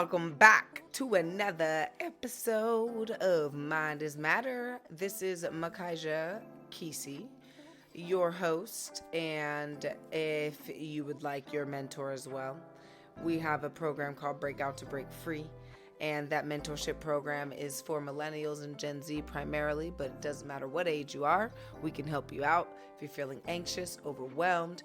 welcome back to another episode of Mind is Matter. This is Makaija Kisi, your host, and if you would like your mentor as well, we have a program called Break Out to Break Free, and that mentorship program is for millennials and Gen Z primarily, but it doesn't matter what age you are, we can help you out. If you're feeling anxious, overwhelmed,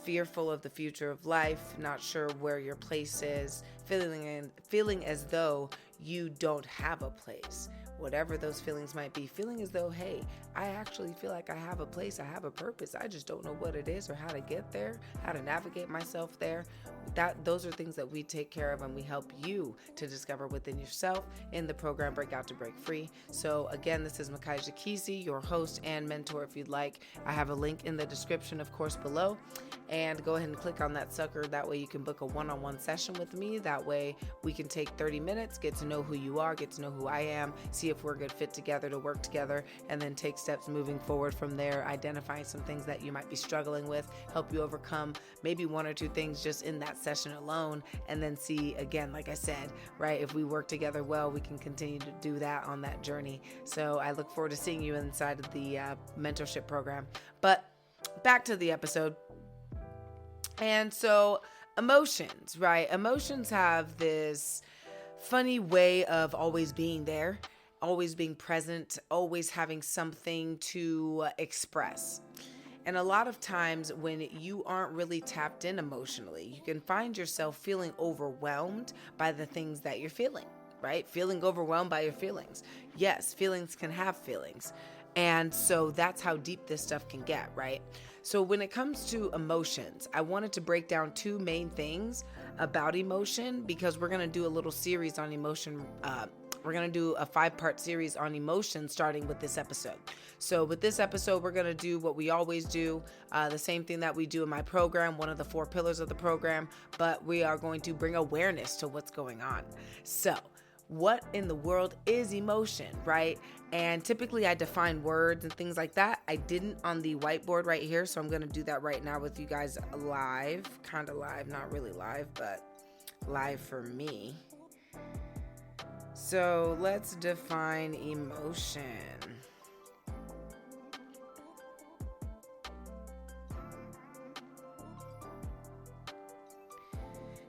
fearful of the future of life, not sure where your place is, feeling as though you don't have a place, whatever those feelings might be, feeling as though, hey, I actually feel like I have a place, I have a purpose, I just don't know what it is or how to get there, how to navigate myself there. Those are things that we take care of, and we help you to discover within yourself in the program Break Out to Break Free. So again, this is Makaija Kisi, your host and mentor. If you'd like, I have a link in the description, of course, below, and go ahead and click on that sucker. That way you can book a one-on-one session with me. That way we can take 30 minutes, get to know who you are, get to know who I am, see if we're a good fit together to work together, and then take steps moving forward from there, identifying some things that you might be struggling with, help you overcome maybe one or two things just in that session alone, and then see, again, like I said, right, if we work together well, we can continue to do that on that journey. So I look forward to seeing you inside of the mentorship program. But back to the episode. And so emotions, right? Emotions have this funny way of always being there, always being present, always having something to express. And a lot of times when you aren't really tapped in emotionally, you can find yourself feeling overwhelmed by the things that you're feeling, right? Feeling overwhelmed by your feelings. Yes, feelings can have feelings. And so that's how deep this stuff can get, right? So when it comes to emotions, I wanted to break down two main things about emotion, because we're going to do a little series on emotion. We're going to do a 5-part series on emotion starting with this episode. So with this episode, we're going to do what we always do, the same thing that we do in my program, one of the 4 pillars of the program, but we are going to bring awareness to what's going on. So what in the world is emotion, right? And typically I define words and things like that. I didn't on the whiteboard right here, so I'm going to do that right now with you guys live, kind of live, not really live, but live for me. So let's define emotion.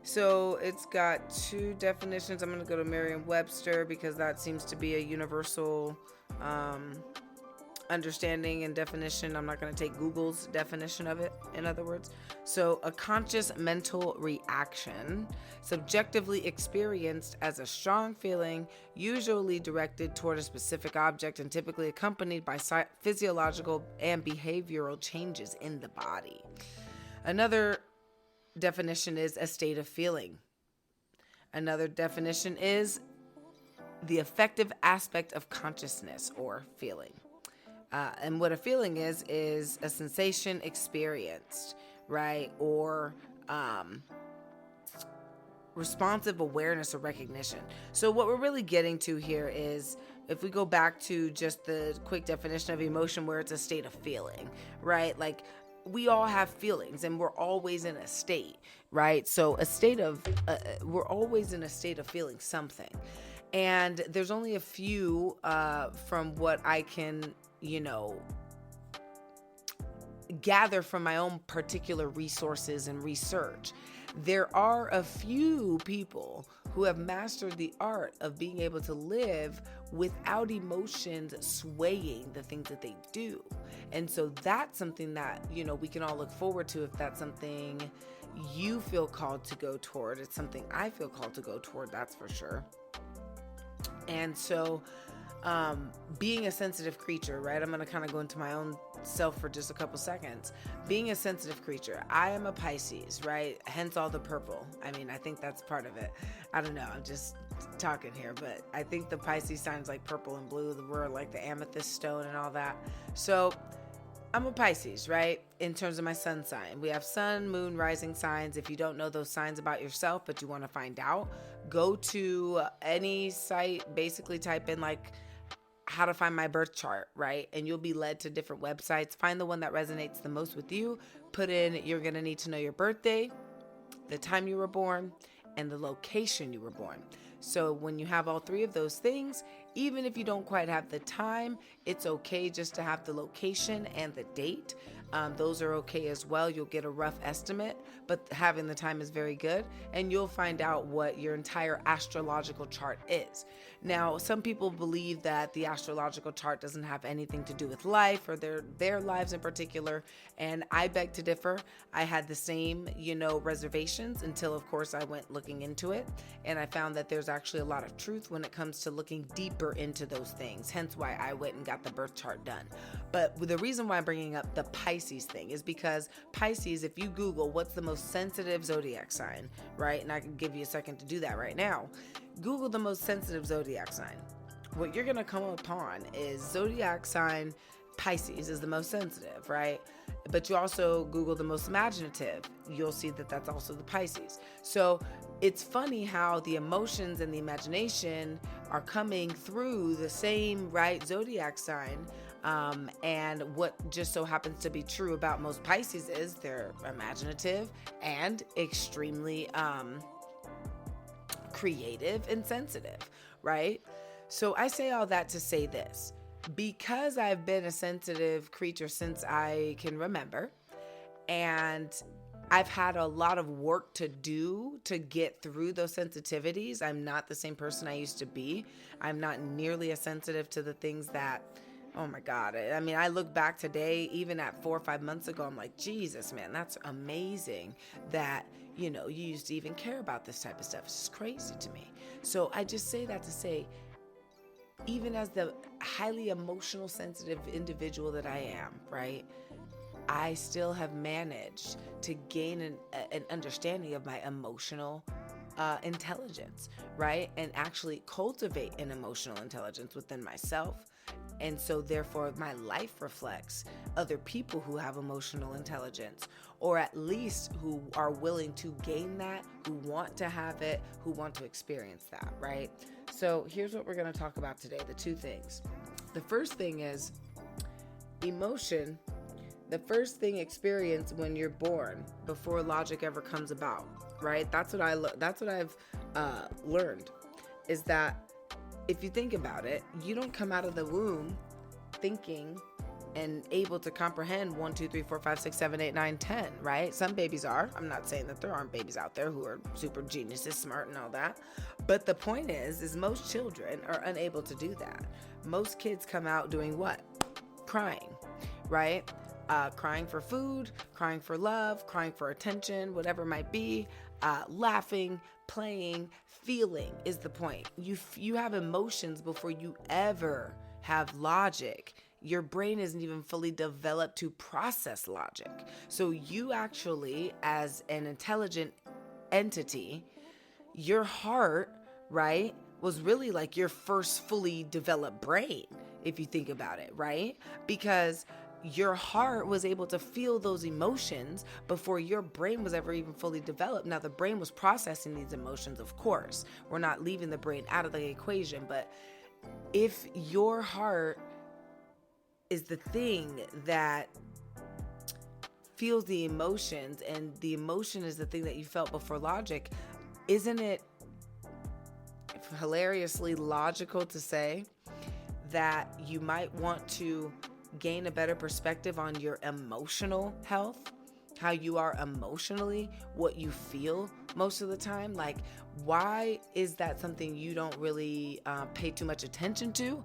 So it's got 2 definitions. I'm going to go to Merriam-Webster because that seems to be a universal understanding and definition. I'm not going to take Google's definition of it, in other words. So a conscious mental reaction, subjectively experienced as a strong feeling, usually directed toward a specific object and typically accompanied by physiological and behavioral changes in the body. Another definition is a state of feeling. Another definition is the affective aspect of consciousness or feeling. And what a feeling is a sensation experienced, right? Or responsive awareness or recognition. So what we're really getting to here is, if we go back to just the quick definition of emotion, where it's a state of feeling, right? Like, we all have feelings and we're always in a state, right? So we're always in a state of feeling something. And there's only a few from what I can, gather from my own particular resources and research. There are a few people who have mastered the art of being able to live without emotions swaying the things that they do. And so that's something that, we can all look forward to if that's something you feel called to go toward. It's something I feel called to go toward, that's for sure. And so being a sensitive creature, right? I'm going to kind of go into my own self for just a couple seconds. Being a sensitive creature, I am a Pisces, right? Hence all the purple. I mean, I think that's part of it. I don't know. I'm just talking here, but I think the Pisces signs like purple and blue. We're like the amethyst stone and all that. So I'm a Pisces, right? In terms of my sun sign, we have sun, moon, rising signs. If you don't know those signs about yourself, but you want to find out, go to any site, basically type in like how to find my birth chart, right? And you'll be led to different websites. Find the one that resonates the most with you. Put in, you're going to need to know your birthday, the time you were born, and the location you were born. So when you have all three of those things, even if you don't quite have the time, it's okay just to have the location and the date. Those are okay as well. You'll get a rough estimate, but having the time is very good, and you'll find out what your entire astrological chart is. Now, some people believe that the astrological chart doesn't have anything to do with life or their lives in particular, and I beg to differ. I had the same, reservations until, of course, I went looking into it, and I found that there's actually a lot of truth when it comes to looking deeper into those things, hence why I went and got the birth chart done. But the reason why I'm bringing up the Pisces thing is because Pisces, if you Google what's the most sensitive zodiac sign, right, and I can give you a second to do that right now, Google the most sensitive zodiac sign. What you're going to come upon is zodiac sign Pisces is the most sensitive, right? But you also Google the most imaginative. You'll see that that's also the Pisces. So it's funny how the emotions and the imagination are coming through the same, right, zodiac sign. And what just so happens to be true about most Pisces is they're imaginative and extremely creative and sensitive, right? So I say all that to say this. Because I've been a sensitive creature since I can remember, and I've had a lot of work to do to get through those sensitivities. I'm not the same person I used to be. I'm not nearly as sensitive to the things that, oh my God. I mean, I look back today, even at 4 or 5 months ago, I'm like, Jesus, man, that's amazing that, you used to even care about this type of stuff. It's just crazy to me. So I just say that to say, even as the highly emotional, sensitive individual that I am, right, I still have managed to gain an understanding of my emotional intelligence, right, and actually cultivate an emotional intelligence within myself. And so therefore my life reflects other people who have emotional intelligence, or at least who are willing to gain that, who want to have it, who want to experience that, right? So here's what we're going to talk about today, the two things. The first thing is emotion. The first thing experienced when you're born, before logic ever comes about, right? That's what I've learned, is that if you think about it, you don't come out of the womb thinking and able to comprehend 1, 2, 3, 4, 5, 6, 7, 8, 9, 10, right? Some babies are. I'm not saying that there aren't babies out there who are super geniuses, smart and all that. But the point is most children are unable to do that. Most kids come out doing what? Crying, right? Crying for food, crying for love, crying for attention, whatever it might be, laughing, playing, feeling is the point. You have emotions before you ever have logic. Your brain isn't even fully developed to process logic. So you actually, as an intelligent entity, your heart, right, was really like your first fully developed brain, if you think about it, right? Because your heart was able to feel those emotions before your brain was ever even fully developed. Now, the brain was processing these emotions, of course. We're not leaving the brain out of the equation, but if your heart is the thing that feels the emotions, and the emotion is the thing that you felt before logic, isn't it hilariously logical to say that you might want to gain a better perspective on your emotional health, how you are emotionally, what you feel most of the time? Like, why is that something you don't really pay too much attention to?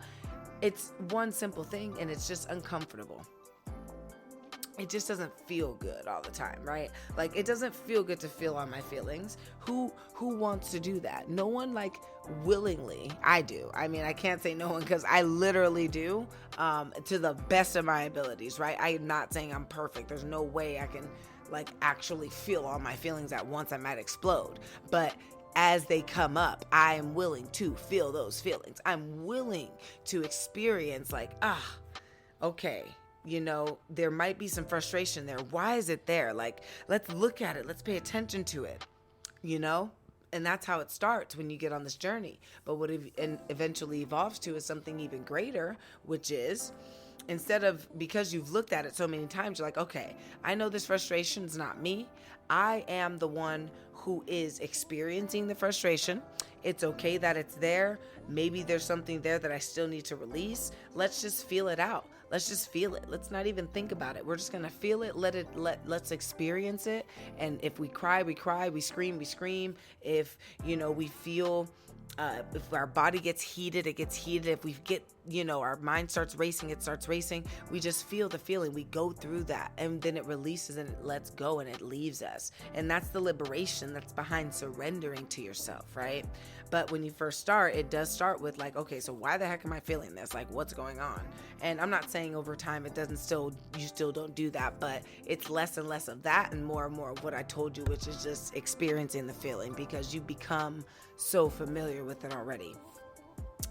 It's one simple thing, and it's just uncomfortable. It just doesn't feel good all the time, right? Like, it doesn't feel good to feel all my feelings. Who wants to do that? No one, like, willingly. I do. I mean, I can't say no one, because I literally do, to the best of my abilities, right? I'm not saying I'm perfect. There's no way I can, like, actually feel all my feelings at once. I might explode. But as they come up, I am willing to feel those feelings. I'm willing to experience, like, okay, there might be some frustration there. Why is it there? Like, let's look at it. Let's pay attention to it, And that's how it starts when you get on this journey. But what it eventually evolves to is something even greater, which is instead of, because you've looked at it so many times, you're like, okay, I know this frustration is not me. I am the one who is experiencing the frustration. It's okay that it's there. Maybe there's something there that I still need to release. Let's just feel it out. Let's just feel it. Let's not even think about it. We're just going to feel it. Let's experience it. And if we cry, we cry. We scream, we scream. If, we feel, if our body gets heated, it gets heated. If we get, our mind starts racing, it starts racing. We just feel the feeling. We go through that, and then it releases and it lets go and it leaves us. And that's the liberation that's behind surrendering to yourself, right? But when you first start, it does start with like, okay, so why the heck am I feeling this? Like, what's going on? And I'm not saying over time you still don't do that, but it's less and less of that and more of what I told you, which is just experiencing the feeling, because you become so familiar with it already.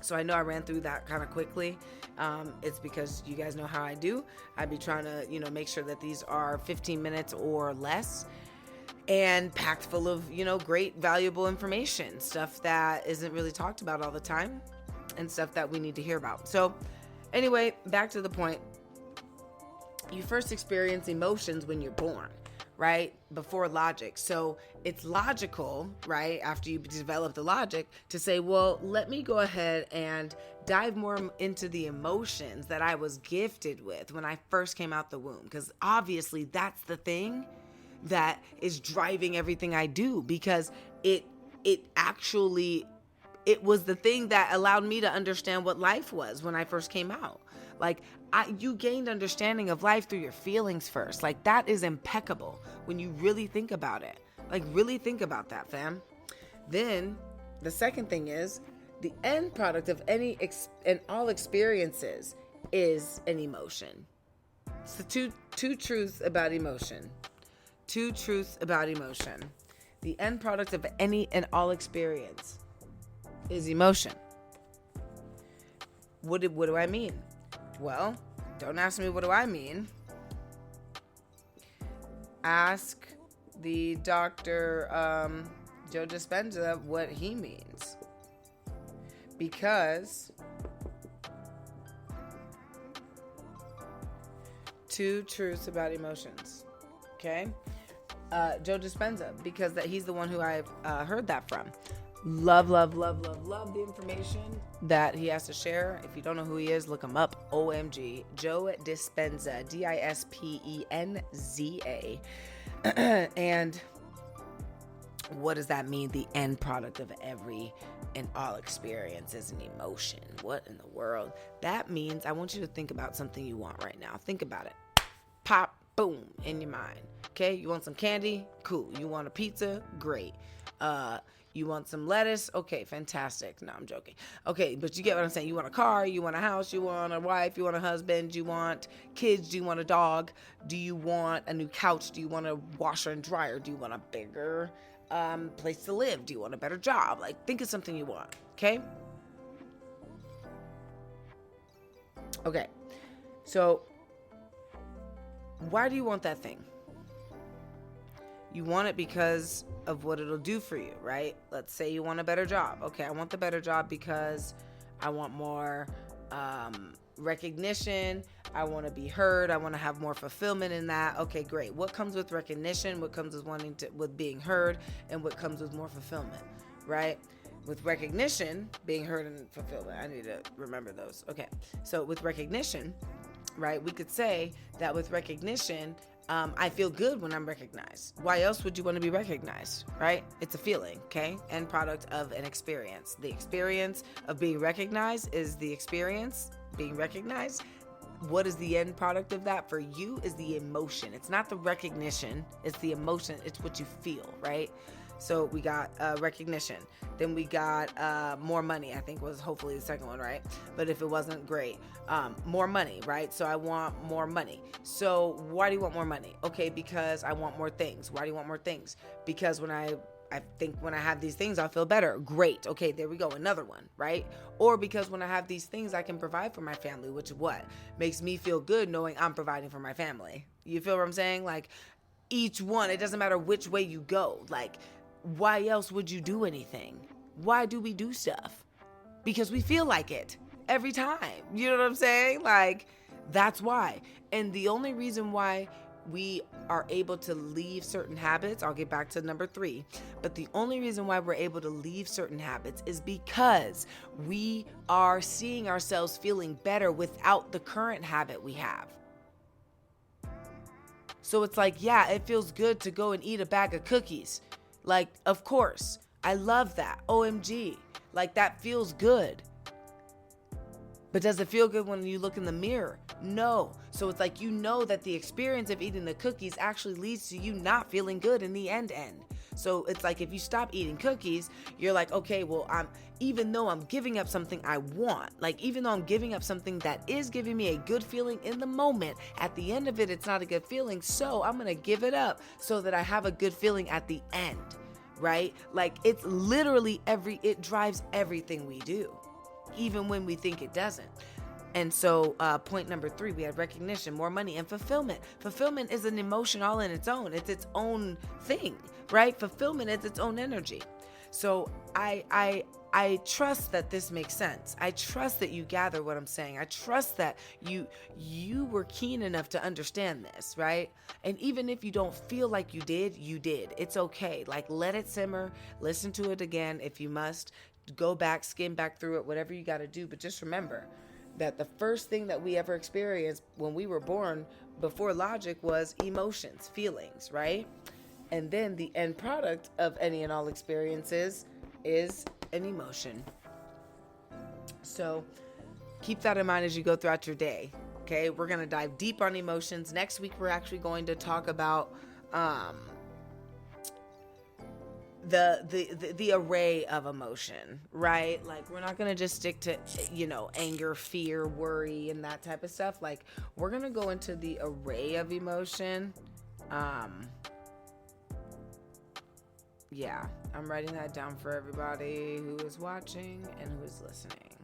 So I know I ran through that kind of quickly. It's because you guys know how I do. I'd be trying to, make sure that these are 15 minutes or less and packed full of, great, valuable information, stuff that isn't really talked about all the time and stuff that we need to hear about. So anyway, back to the point. You first experience emotions when you're born, right? Before logic. So it's logical, right? After you develop the logic to say, well, let me go ahead and dive more into the emotions that I was gifted with when I first came out the womb. Because obviously that's the thing that is driving everything I do, because it was the thing that allowed me to understand what life was when I first came out. Like, you gained understanding of life through your feelings first. Like, that is impeccable when you really think about it. Like, really think about that, fam. Then the second thing is the end product of any and all experiences is an emotion. It's the two truths about emotion. Two truths about emotion. The end product of any and all experience is emotion. What do I mean? Well, don't ask me what do I mean. Ask the Dr. Joe Dispenza what he means. Because two truths about emotions. Okay? Joe Dispenza, because he's the one who I've heard that from. Love the information that he has to share. If you don't know who he is, look him up. OMG. Joe Dispenza, Dispenza. And what does that mean? The end product of every and all experience is an emotion. What in the world? That means I want you to think about something you want right now. Think about it. Pop, boom, in your mind. Okay, you want some candy? Cool. You want a pizza? Great. You want some lettuce? Okay, fantastic. No, I'm joking. Okay, but you get what I'm saying. You want a car, you want a house, you want a wife, you want a husband, you want kids, do you want a dog? Do you want a new couch? Do you want a washer and dryer? Do you want a bigger place to live? Do you want a better job? Like, think of something you want, okay? Okay, so why do you want that thing? You want it because of what it'll do for you, right? Let's say you want a better job. Okay, I want the better job because I want more recognition. I want to be heard. I want to have more fulfillment in that. Okay, great. What comes with recognition? What comes with being heard? And what comes with more fulfillment, right? With recognition, being heard, and fulfillment. I need to remember those. Okay, so with recognition, right, we could say that with recognition, I feel good when I'm recognized. Why else would you want to be recognized, right? It's a feeling, okay? End product of an experience. The experience of being recognized is the experience being recognized. What is the end product of that for you is the emotion. It's not the recognition. It's the emotion. It's what you feel, right? So we got recognition. Then we got more money, I think was hopefully the second one, right? But if it wasn't, great. More money, right? So I want more money. So why do you want more money? Okay, because I want more things. Why do you want more things? Because when I think when I have these things, I'll feel better. Great. Okay, there we go. Another one, right? Or because when I have these things, I can provide for my family, which what? Makes me feel good knowing I'm providing for my family. You feel what I'm saying? Like each one, it doesn't matter which way you go. Like, why else would you do anything? Why do we do stuff? Because we feel like it every time. You know what I'm saying? Like, That's why. And the only reason why we are able to leave certain habits, I'll get back to number 3, but the only reason why we're able to leave certain habits is because we are seeing ourselves feeling better without the current habit we have. So it's like, yeah, it feels good to go and eat a bag of cookies. Like, of course, I love that. OMG. Like, that feels good. But does it feel good when you look in the mirror? No. So it's like, you know that the experience of eating the cookies actually leads to you not feeling good in the end. So it's like, if you stop eating cookies, you're like, okay, well, even though I'm giving up something I want, like even though I'm giving up something that is giving me a good feeling in the moment, at the end of it, it's not a good feeling. So I'm going to give it up so that I have a good feeling at the end, right? Like, it's literally it drives everything we do, even when we think it doesn't. And so point number 3, we had recognition, more money, and fulfillment. Fulfillment is an emotion all in its own. It's its own thing, right? Fulfillment is its own energy. So I trust that this makes sense. I trust that you gather what I'm saying. I trust that you were keen enough to understand this, right? And even if you don't feel like you did. It's okay. Like, let it simmer. Listen to it again if you must. Go back, skim back through it, whatever you got to do. But just remember that the first thing that we ever experienced when we were born before logic was emotions, feelings, right? And then the end product of any and all experiences is an emotion. So keep that in mind as you go throughout your day. Okay, we're going to dive deep on emotions. Next week, we're actually going to talk about the array of emotion, right? Like, we're not going to just stick to, anger, fear, worry, and that type of stuff. Like, we're going to go into the array of emotion. Yeah, I'm writing that down for everybody who is watching and who is listening.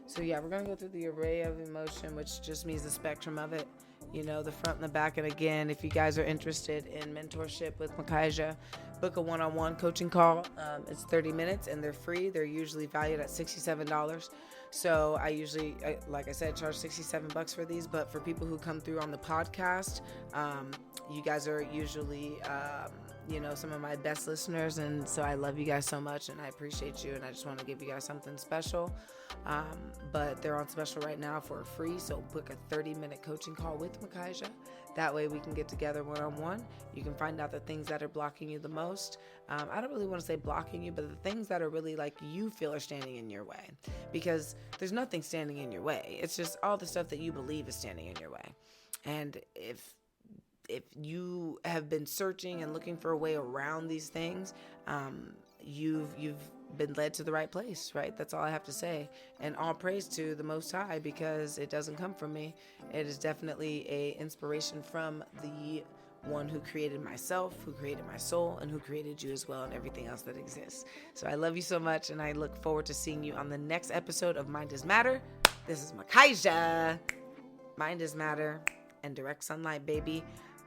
So yeah, we're going to go through the array of emotion, which just means the spectrum of it, the front and the back. And again, if you guys are interested in mentorship with Makaija, book a one-on-one coaching call. It's 30 minutes and they're free. They're usually valued at $67. So I usually, like I said, charge $67 for these. But for people who come through on the podcast, you guys are usually, some of my best listeners. And so I love you guys so much and I appreciate you. And I just want to give you guys something special. But they're on special right now for free. So book a 30-minute coaching call with Makaija. That way we can get together one-on-one. You can find out the things that are blocking you the most. I don't really want to say blocking you, but the things that are really like you feel are standing in your way. Because there's nothing standing in your way. It's just all the stuff that you believe is standing in your way. And if you have been searching and looking for a way around these things, you've been led to the right place, right? That's all I have to say. And all praise to the Most High, because it doesn't come from me. It is definitely a inspiration from the one who created myself, who created my soul, and who created you as well, and everything else that exists. So I love you so much, and I look forward to seeing you on the next episode of Mind is Matter. This is Makaija. Mind is Matter and direct sunlight, baby.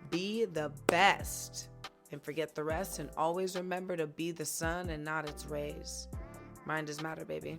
Be the best and forget the rest, and always remember to be the sun and not its rays. Mind is Matter, baby.